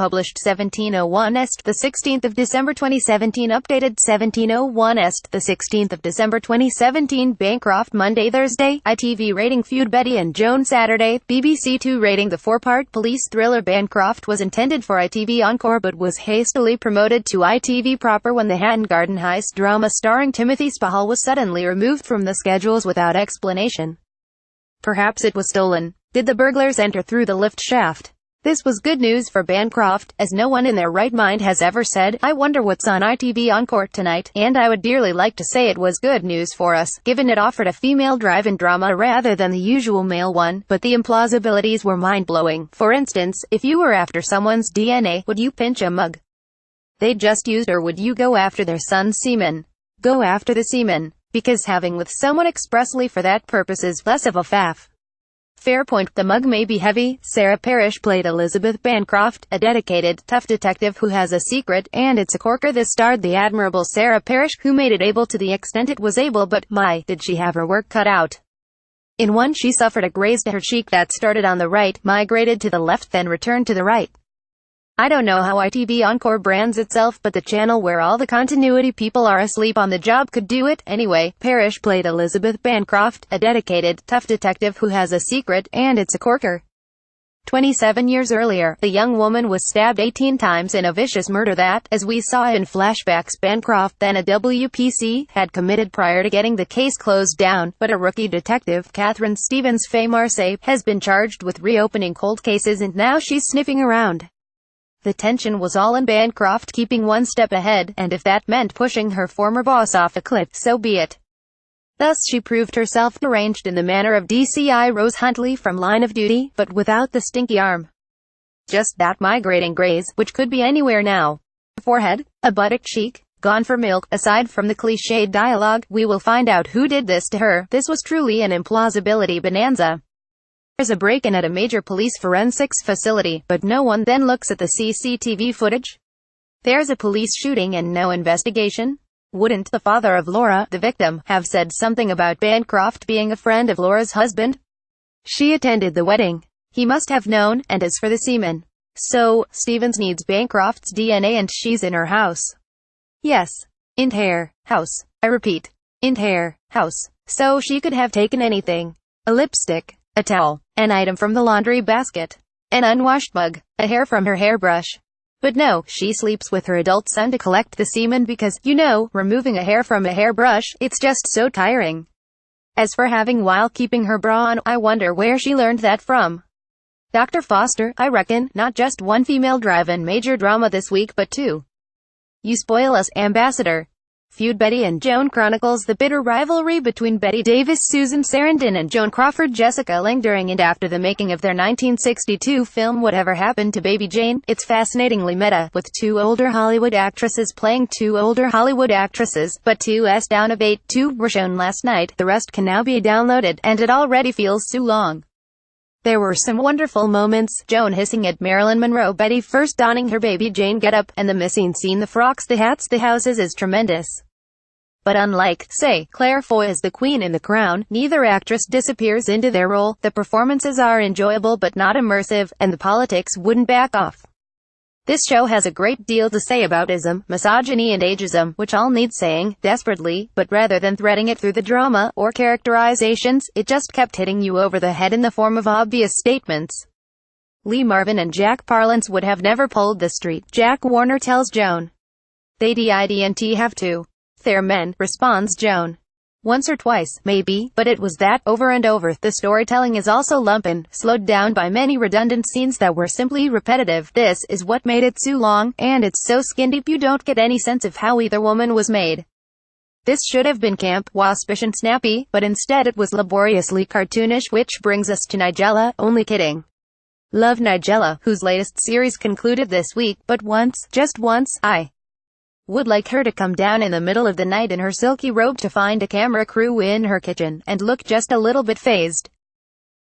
published 1701 est. The 16th of December 2017 updated 1701 est. The 16th of December 2017 Bancroft Monday Thursday. ITV rating Feud Bette and JoanSaturday. BBC Two rating the four-part police thriller Bancroft was intended for ITV Encore but was hastily promoted to ITV proper when the Hatton Garden heist drama starring Timothy Spall was suddenly removed from the schedules without explanation. Perhaps it was stolen. Did the burglars enter through the lift shaft? This was good news for Bancroft, as no one in their right mind has ever said, "I wonder what's on ITV Encore tonight," and I would dearly like to say it was good news for us, given it offered a female drive-in drama rather than the usual male one, but the implausibilities were mind-blowing. For instance, if you were after someone's DNA, would you pinch a mug they just used, or would you go after their son's semen? Go after the semen, because having with someone expressly for that purpose is less of a faff. Fair point. The mug may be heavy. Sarah Parrish played Elizabeth Bancroft, a dedicated, tough detective who has a secret, and it's a corker. This starred the admirable Sarah Parrish, who made it able to the extent it was able, but my, did she have her work cut out. In one she suffered a graze to her cheek that started on the right, migrated to the left, then returned to the right. I don't know how ITV Encore brands itself, but the channel where all the continuity people are asleep on the job could do it. Anyway, Parrish played Elizabeth Bancroft, a dedicated, tough detective who has a secret, and it's a corker. 27 years earlier, the young woman was stabbed 18 times in a vicious murder that, as we saw in flashbacks, Bancroft, then a WPC, had committed prior to getting the case closed down, but a rookie detective, Catherine Stevens Faye Marseille, has been charged with reopening cold cases and now she's sniffing around. The tension was all in Bancroft keeping one step ahead, and if that meant pushing her former boss off a cliff, so be it. Thus she proved herself deranged in the manner of DCI Rose Huntley from Line of Duty, but without the stinky arm. Just that migrating graze, which could be anywhere now. A forehead, a buttock cheek, gone for milk. Aside from the cliched dialogue, we will find out who did this to her. This was truly an implausibility bonanza. There's a break-in at a major police forensics facility, but no one then looks at the CCTV footage. There's a police shooting and no investigation. Wouldn't the father of Laura, the victim, have said something about Bancroft being a friend of Laura's husband? She attended the wedding. He must have known. And as for the semen, so Stevens needs Bancroft's DNA and she's in her house. Yes. In her house. I repeat. In her house. So she could have taken anything. A lipstick, a towel, an item from the laundry basket, an unwashed mug, a hair from her hairbrush. But no, she sleeps with her adult son to collect the semen because, you know, removing a hair from a hairbrush, it's just so tiring. As for having while keeping her bra on, I wonder where she learned that from. Dr. Foster, I reckon, not just one female drive-in major drama this week but two. You spoil us, Ambassador. Feud Bette and Joan chronicles the bitter rivalry between Bette Davis, Susan Sarandon and Joan Crawford, Jessica Lange during and after the making of their 1962 film Whatever Happened to Baby Jane. It's fascinatingly meta, with two older Hollywood actresses playing two older Hollywood actresses, but 2's down of 8. 2 were shown last night, the rest can now be downloaded, and it already feels too long. There were some wonderful moments, Joan hissing at Marilyn Monroe, Bette first donning her Baby Jane getup, and the missing scene, the frocks, the hats, the houses is tremendous. But unlike, say, Claire Foy as the Queen in The Crown, neither actress disappears into their role. The performances are enjoyable but not immersive, and the politics wouldn't back off. This show has a great deal to say about ism, misogyny and ageism, which all need saying, desperately, but rather than threading it through the drama, or characterizations, it just kept hitting you over the head in the form of obvious statements. Lee Marvin and Jack Palance would have never pulled the street, Jack Warner tells Joan. They didn't have to. They're men, responds Joan. Once or twice, maybe, but it was that, over and over. The storytelling is also lumpin', slowed down by many redundant scenes that were simply repetitive. This is what made it too long, and it's so skin deep you don't get any sense of how either woman was made. This should have been camp, waspish and snappy, but instead it was laboriously cartoonish, which brings us to Nigella. Only kidding. Love Nigella, whose latest series concluded this week, but once, just once, I would like her to come down in the middle of the night in her silky robe to find a camera crew in her kitchen, and look just a little bit phased.